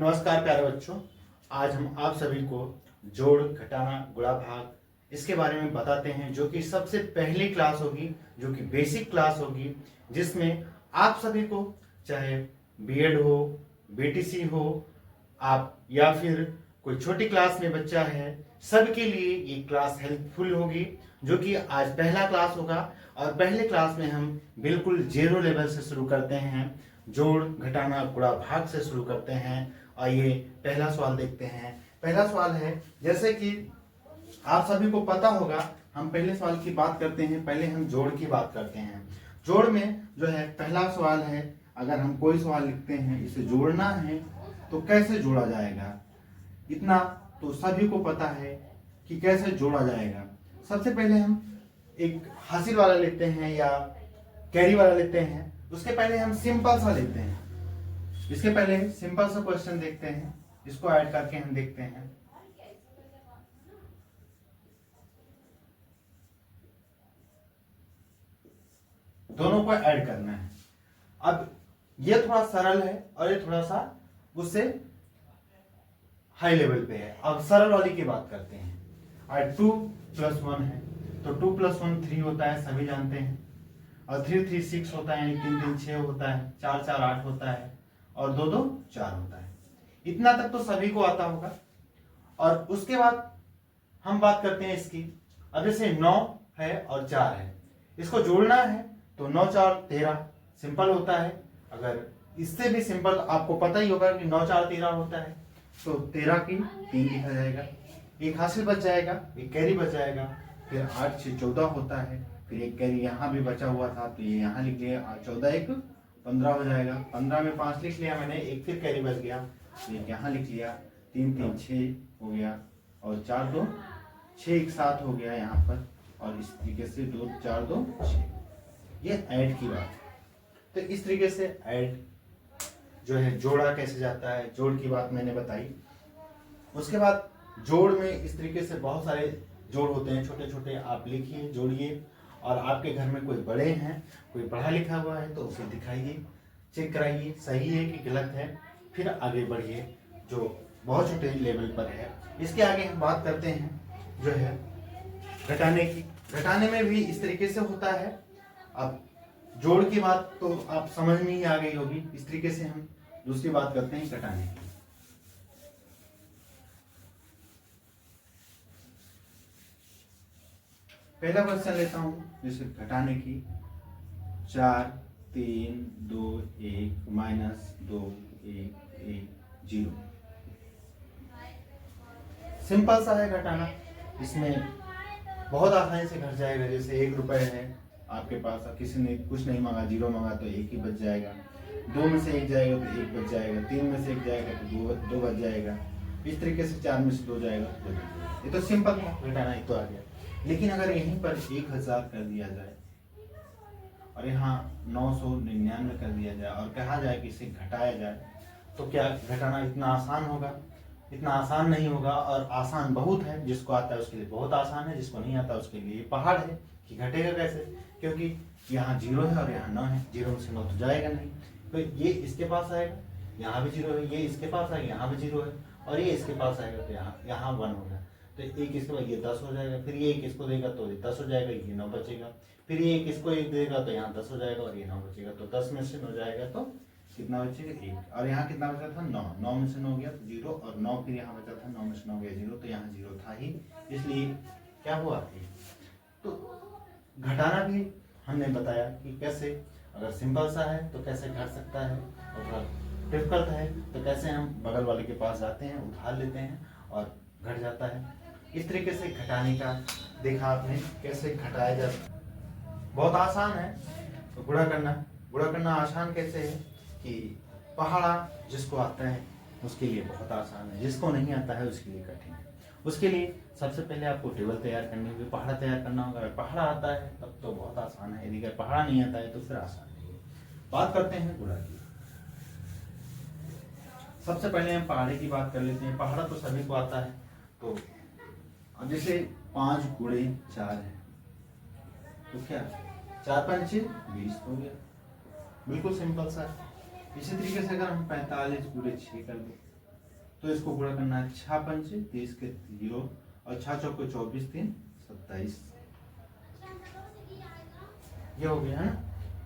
नमस्कार प्यारे बच्चों, आज हम आप सभी को जोड़, घटाना, गुणा, भाग इसके बारे में बताते हैं, जो कि सबसे पहली क्लास होगी, जो कि बेसिक क्लास होगी, जिसमें आप सभी को चाहे बीएड हो, बीटीसी हो, आप या फिर कोई छोटी क्लास में बच्चा है, सबके लिए ये क्लास हेल्पफुल होगी, जो कि आज पहला क्लास होगा। और पहले क्लास में हम बिल्कुल जीरो लेवल से शुरू करते हैं, जोड़, घटाना, गुणा, भाग से शुरू करते हैं। आइए पहला सवाल देखते हैं। पहला सवाल है, जैसे कि आप सभी को पता होगा, हम पहले सवाल की बात करते हैं, पहले हम जोड़ की बात करते हैं। जोड़ में जो है पहला सवाल है, अगर हम कोई सवाल लिखते हैं, इसे जोड़ना है तो कैसे जोड़ा जाएगा, इतना तो सभी को पता है कि कैसे जोड़ा जाएगा। सबसे पहले हम एक हासिल वाला लेते हैं या कैरी वाला लेते हैं, उसके पहले हम सिंपल सा लेते हैं। इसके पहले सिंपल सा क्वेश्चन देखते हैं, इसको ऐड करके हम देखते हैं। दोनों को ऐड करना है। अब ये थोड़ा सरल है और ये थोड़ा सा उससे हाई लेवल पे है। अब सरल वाली की बात करते हैं। और 2 + 1 है, तो 2 + 1 3 होता है, सभी जानते हैं। और 3 3 6 होता है, 3 3 6 होता है, 4 4 8 होता है, और 2 2 4 होता है। इतना तक तो सभी को आता होगा। और उसके बाद हम बात करते हैं इसकी। अब जैसे 9 है और 4 है, इसको जोड़ना है तो 9 4 13 सिंपल होता है। अगर इससे भी सिंपल आपको पता ही होगा कि 9 4 13 होता है, तो 13 की 3 लिखा जाएगा, एक हासिल बच जाएगा, एक कैरी बच जाएगा। फिर 8 6 14 होता है, फिर एक कैरी यहाँ भी बचा हुआ था तो ये यहाँ लिख लिया, 14 1 15 हो जाएगा। 15 में 5 लिख लिया मैंने, एक फिर कैरी बच गया, एक यहाँ लिख लिया, 3 3 6 हो गया, और 4 2 6 एक साथ हो गया यहाँ पर। और इस तरीके से 2 4 2 6, ये ऐड की बात। तो इस तरीके से ऐड जो है जोड़ा कैसे जाता है, जोड़ की बात मैंने बताई। उसके बाद जोड़ में इस तरीके से बहुत सारे जोड़ होते हैं, छोटे छोटे। आप लिखिए, जोड़िए, और आपके घर में कोई बड़े हैं, कोई पढ़ा लिखा हुआ है तो उसे दिखाइए, चेक कराइए सही है कि गलत है, फिर आगे बढ़िए, जो बहुत छोटे लेवल पर है। इसके आगे हम बात करते हैं जो है घटाने की। घटाने में भी इस तरीके से होता है। अब जोड़ की बात तो आप समझ में ही आ गई होगी। इस तरीके से हम दूसरी बात करते हैं घटाने की। पहला क्वेश्चन लेता हूं, जैसे घटाने की। 4 3 2 1 -2 1 1 0। सिंपल सा है घटाना, इसमें बहुत आसानी से घट जाएगा। जैसे 1 रुपए है आपके पास, किसी ने कुछ नहीं मांगा, 0 मांगा तो 1 ही बच जाएगा। 2 में से 1 जाएगा तो 1 बच जाएगा। 3 में से 1 जाएगा तो 2 बच जाएगा। इस तरीके से 4 में से 2 जाएगा तो 2 बच जाएगा। ये तो सिंपल था, घटाना एक तो आ गया। लेकिन अगर यहीं पर 1000 कर दिया जाए और यहाँ 999 कर दिया जाए और कहा जाए कि इसे घटाया जाए, तो क्या घटाना इतना आसान होगा? इतना आसान नहीं होगा। और आसान बहुत है, जिसको आता है उसके लिए बहुत आसान है, जिसको नहीं आता उसके लिए पहाड़ है कि घटेगा कैसे। क्योंकि यहाँ 0 है और यहाँ 9 है, 0 में से 9 तो जाएगा नहीं, तो ये इसके पास आएगा, यहाँ भी 0 है, ये इसके पास आएगा, यहाँ भी 0 है, और ये इसके पास आएगा तो यहाँ 1 होगा। तो एक इसके बाद ये 10 हो जाएगा, फिर ये एक इसको देगा तो ये 10 हो जाएगा, ये 9 बचेगा। फिर ये एक इसको एक देगा तो यहाँ 10 हो जाएगा और ये 9 बचेगा। तो 10 में से 9 जाएगा तो कितना बचेगा? 1। और यहाँ कितना बचा था? 9। 9 में से 9 गया तो 0, और 9 फिर यहाँ बचा था, 9 में से 9 गया 0, तो यहाँ 0 था ही, इसलिए क्या हुआ? 1। तो घटाना भी हमने बताया कि कैसे, अगर सिंपल सा है तो कैसे घट सकता है, और अगर डिफिकल्ट है तो कैसे हम बगल वाले के पास जाते हैं, उधार लेते हैं और घट जाता है। इस तरीके से घटाने का देखा आपने, कैसे घटाया जाता है। बहुत आसान है। तो गुणा करना आसान कैसे है कि पहाड़ा जिसको आता है उसके लिए बहुत आसान है, जिसको नहीं आता है उसके लिए कठिन है। उसके लिए सबसे पहले आपको टेबल तैयार करनी होगी, पहाड़ा तैयार करना होगा। अगर पहाड़ा आता है तब तो बहुत आसान है, यदि अगर पहाड़ा नहीं आता है तो फिर आसान नहीं है। बात करते हैं गुणा की। सबसे पहले हम पहाड़े की बात कर लेते हैं। पहाड़ा तो सभी को आता है। तो अब जैसे 5 गुणे 4 है, तो क्या 4 5 20 हो गया, बिल्कुल सिंपल सा है। इसी तरीके से अगर हम 45 गुणे 6 कर दें तो इसको गुणा करना है 6 पंचे 30 के 0 और 6 चौको 24 3 27, ये हो गया है ना।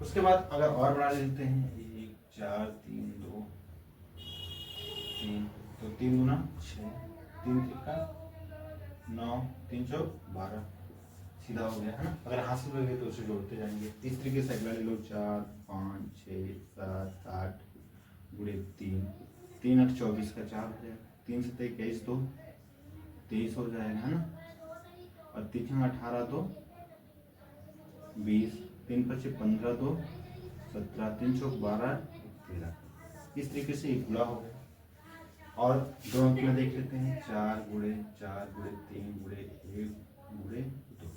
उसके बाद अगर और बढ़ा लेते हैं 1 4 3 2 3, तो 3 गुना 6 3 का 9 3 चौक 12, सीधा हो गया है ना। अगर हाथ से लोगे तो उसे जोड़ते जाएंगे। इस तरीके से अगला ले लो 4 5 6 7 8 गुणे 3 3 8 24 का 4 हो जाएगा, 3 7 21 2 23 हो जाएगा है ना। और 3 6 18 2 20 3 5 15 2 17 3 चौक 12 13, इस तरीके से एक गुणा हो गया। और दो अंक में देख लेते हैं 4 गुणे 3 गुणे 1 गुणे 2,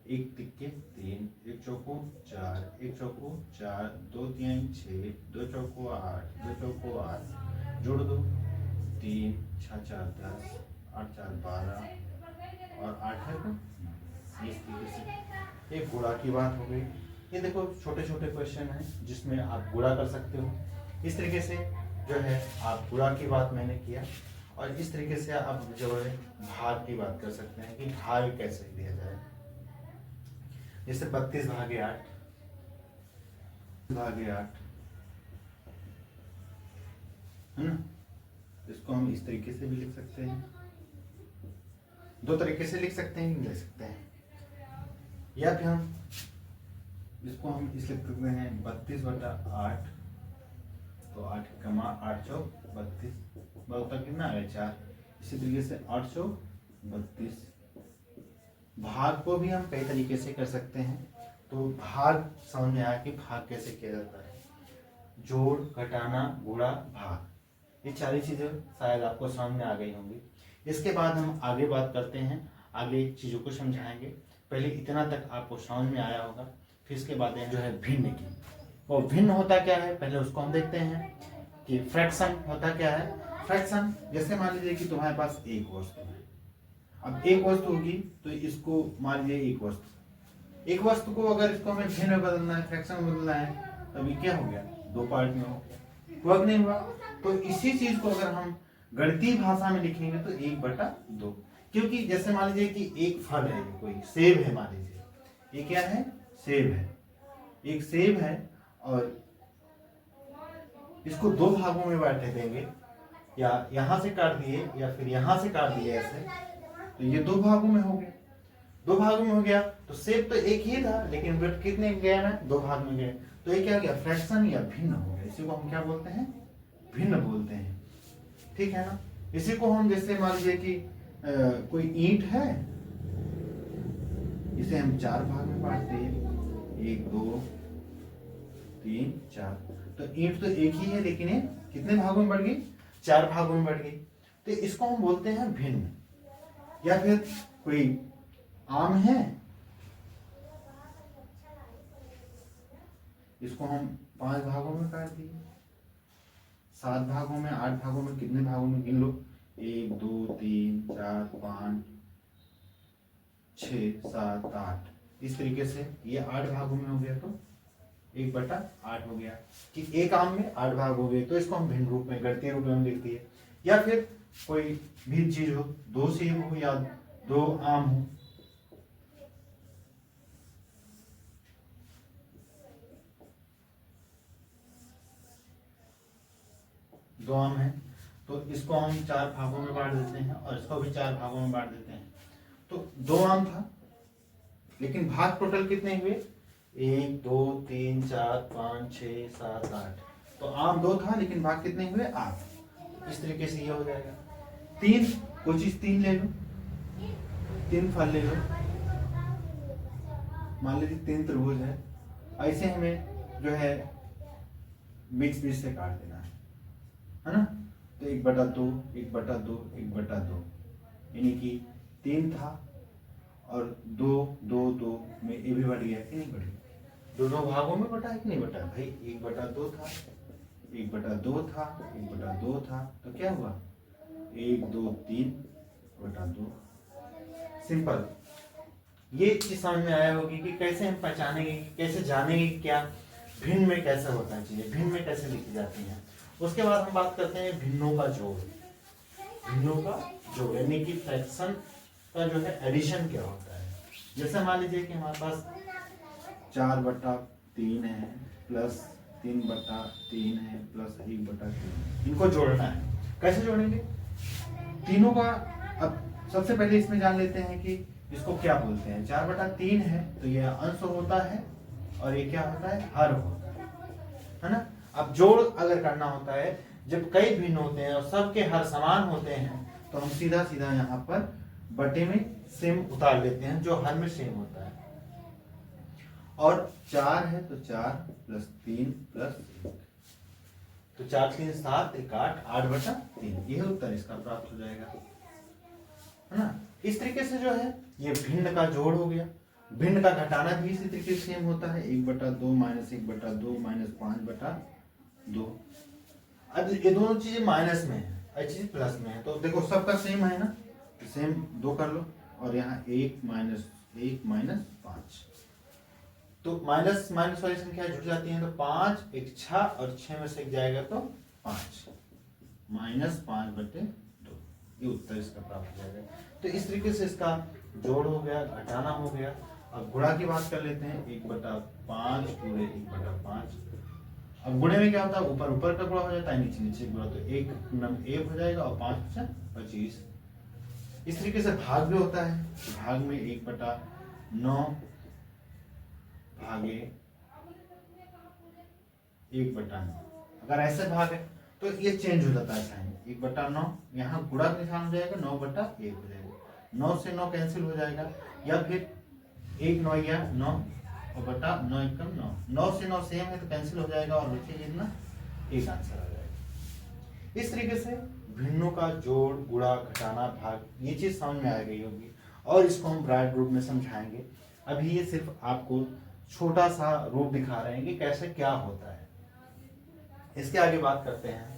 1 तिक्के 3 1 चौको 4 1 चौको 4 2 3 6 2 चौको 8 2 चौको 8, जोड़ दो 3 6 4 10 8 4 12 और 8 है तो इस तरीके से एक गुणा की बात हो गई। ये देखो छोटे छोटे क्वेश्चन हैं जिसमें आप गुणा कर सकते हो। इस तरीके से जो है आप गुणा की बात मैंने किया, और इस तरीके से आप जो है भाग की बात कर सकते हैं कि भाग कैसे दिया जाए। जैसे 32 भागे 8 है ना, इसको हम इस तरीके से भी लिख सकते हैं, दो तरीके से लिख सकते हैं, लिख सकते हैं, या फिर हम इसको हम इस लिख सकते हैं 32/8, तो 8 कमा 8 चौक 32, बहुत कितना है 4, इसी तरीके से 8 चौक 32। भाग को भी हम कई तरीके से कर सकते हैं, तो भाग समझ में आया कि भाग कैसे किया जाता है, जोड़ घटाना गुणा भाग, ये सारी चीजें शायद आपको समझ में आ गई होंगी। इसके बाद हम आगे बात करते हैं, आगे चीजों को समझाएंगे। पहले इतना तक आपको समझ में आया होगा, फिर इसके बाद जो है भिन्न की, वो भिन्न होता क्या है पहले उसको हम देखते हैं कि फ्रैक्शन होता क्या है। फ्रैक्शन जैसे मान लीजिए कि तुम्हारे पास एक वस्तु है, अब एक वस्तु होगी तो इसको मान लीजिए एक वस्तु को अगर इसको हमें भिन्न में बदलना है, फ्रैक्शन में बदलना है, तो अभी क्या हो गया, दो पार्ट में हो गया, वर्ग नहीं हुआ। तो इसी चीज को अगर हम गणितीय भाषा में लिखेंगे तो 1/2, क्योंकि जैसे मान लीजिए कि एक फल है, कोई सेब है, मान लीजिए ये क्या है, सेब है, एक सेब है, और इसको दो भागों में बांटे देंगे, या यहां से काट दिए या फिर यहां से काट दिए ऐसे, तो ये दो भागों में हो गया, दो भागों में हो गया। तो सेब तो एक ही था लेकिन वेट कितने गया ना, दो भाग में गए, तो ये क्या हो गया, फ्रैक्शन या भिन्न हो गया। इसी को हम क्या बोलते हैं, भिन्न बोलते हैं, ठीक है ना। इसी को हम जैसे मान लीजिए कि कोई ईंट है, इसे हम 4 भाग में बांटते हैं, 1 2 3 4, तो ईंट तो एक ही है लेकिन ये कितने भागों में बढ़ गई, 4 भागों में बढ़ गई, तो इसको हम बोलते हैं भिन्न। या फिर कोई आम है, इसको हम 5 भागों में काट दिए, 7 भागों में, 8 भागों में, कितने भागों में गिन लो, 1 2 3 4 5 6 7 8, इस तरीके से ये 8 भागों में हो गया, तो 1/8 हो गया कि एक आम में 8 भाग हो गए, तो इसको हम भिन्न रूप में, गणितीय रूप में लिख दिए। या फिर कोई भी चीज हो, 2 सेब हो या 2 आम हो, दो आम है, तो इसको हम 4 भागों में बांट देते हैं और इसको भी 4 भागों में बांट देते हैं। तो 2 आम था लेकिन भाग टोटल कितने हुए, 1 2 3 4 5 6 7 8, तो आम 2 था लेकिन भाग कितने हुए, 8। इस तरीके से ये हो जाएगा। 3, कोई चीज 3 ले लो, 3 फल ले लो, मान लीजिए 3 त्रिभुज है, ऐसे हमें जो है बीच बीच से काट देना है ना। तो 1/2 1/2 1/2, यानी कि 3 था और 2 2 2 में ये भी बढ़ गया कि नहीं बढ़ गया, दोनों भागों में बटा है कि नहीं बटा, भाई 1/2 था, 1/2 था, 1/2 था, तो क्या हुआ 1 2 3/2। सिंपल। ये चीज समझ में आया होगी कि कैसे हम पहचानेंगे, कैसे जानेंगे क्या भिन्न में कैसे होता है, चीजें भिन्न में कैसे लिखी जाती हैं। उसके बाद हम बात करते हैं भिन्नों का जोड़। भिन्नों का जोड़, यानी कि फ्रैक्शन का जो है एडिशन क्या होता है। जैसे मान लीजिए कि हमारे पास 4/3 है प्लस 3/3 है प्लस 1/3, इनको जोड़ना है। कैसे जोड़ेंगे तीनों का? अब सबसे पहले इसमें जान लेते हैं कि इसको क्या बोलते हैं। 4/3 है तो ये अंश होता है और ये क्या होता है, हर होता है ना। अब जोड़ अगर करना होता है जब कई भिन्न होते हैं और सबके हर समान होते हैं तो हम सीधा सीधा यहाँ पर बटे में सेम उतार लेते हैं, जो हर में सेम होता है। और 4 है तो 4 प्लस 3 प्लस 1, तो 4 3 7 1 8, 8/3, यह उत्तर इसका प्राप्त हो जाएगा, है ना। इस तरीके से जो है ये भिन्न का जोड़ हो गया। भिन्न का घटाना भी इसी तरीके से सेम होता है, 1/2 माइनस 1/2 माइनस 5/2। अब ये दोनों चीजें माइनस में है और चीज प्लस में है, तो देखो सबका सेम है ना, तो सेम 2 कर लो और यहाँ 1 माइनस 5, तो माइनस माइनस वाली संख्या जुड़ जाती है, तो 5 1 6 और 6 में से एक जाएगा तो 5, -5/2, ये उत्तर इसका प्राप्त हो जाएगा। तो इस तरीके से इसका जोड़ हो गया, घटाना हो गया। अब गुणा की बात कर लेते हैं, 1/5 पूरे 1/5। अब गुणे में क्या होता है, ऊपर ऊपर का गुणा हो जाता है, नीचे नीचे गुणा, तो 1 9 1 हो जाएगा और 5 25। इस तरीके से भाग भी होता है, भाग में 1/9 भागे 1/9। अगर ऐसे भाग है तो ये चेंज हो जाता है साइन, 1/9 यहाँ गुणा का निशान हो जाएगा, 9/1 हो जाएगा, 9 से 9 कैंसिल हो जाएगा, या फिर 1 9 या 9 और बटा 9 1 9, 9 से 9 सेम है तो कैंसिल हो जाएगा और बचेगा कितना, एक आंसर आ जाएगा। इस तरीके से भिन्नों का जोड़, गुणा, घटाना, भाग, ये चीज समझ में आ गई होगी और इसको हम ब्राइट रूप में समझाएंगे। अभी ये सिर्फ आपको छोटा सा रूप दिखा रहे हैं कि कैसे क्या होता है। इसके आगे बात करते हैं